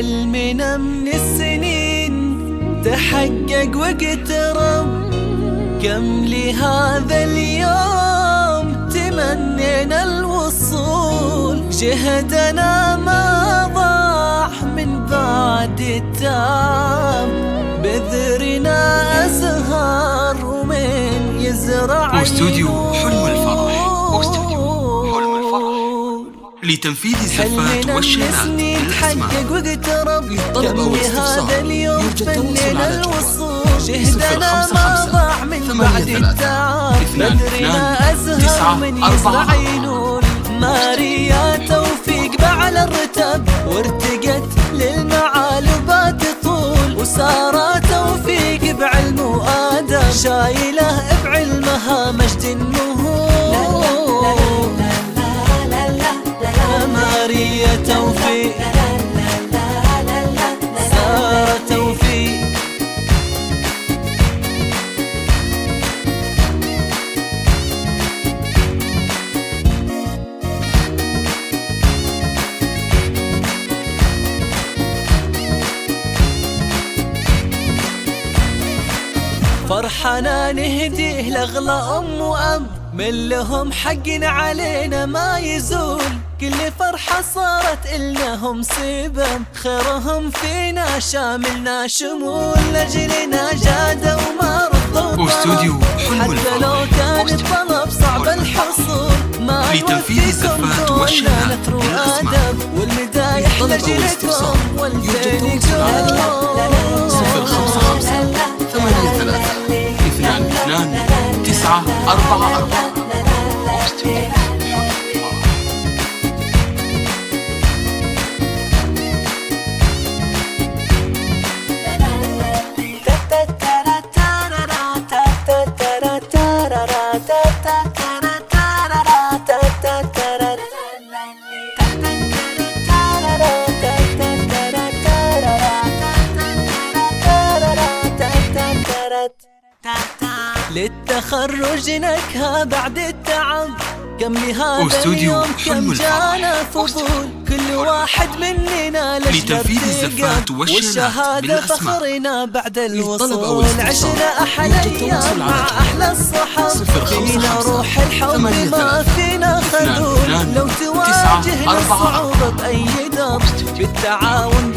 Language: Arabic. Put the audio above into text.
حلمنا من السنين تحقق واقترب، كم لهذا اليوم تمنينا الوصول، جهدنا ما ضاع من بعد التعب، بذرنا أزهار ومن يزرع استوديو حلم الفرح. استوديو حلم الفرح لتنفيذ الزفات والشينات بالأسماء. للطلب أو الاستفسار يرجى التواصل على الوصول، جهدنا ما ضاع من بعد التعب، بذرنا أزهر من يزرع ينول، ماريا توفيق بعلى الرتب وارتقت للمعالبات طول، وسارة توفيق بعلم وآدب شايله بعلمها مجد النهور، ماريا توفيق سارة توفيق. فرحنا نهديه لأغلى أم وأب، من لهم حق علينا ما يزول، كل فرحة صارت إلناهم سبب، خيرهم فينا شاملنا شمول، لأجلنا جادوا وما رضوا استوديو حلم حتى لو كان الطلب صعب الحصول، ما لتنفيذ الزفات والشينات بالأسماء. والمدايح لأجلكم والفين يقول 055 83 22 944. للتخرج نكهة بعد التعب، كم لهذا اليوم كم جانا فضول، كل واحد مننا لتنفيذ الزفات والشهادة فخرنا بعد الوصول، عشنا أحلى أيام مع أحلى الصحاب، فينا روح الحب ما فينا خذول، لو تواجهنا الصعوبة بأي درب بالتعاون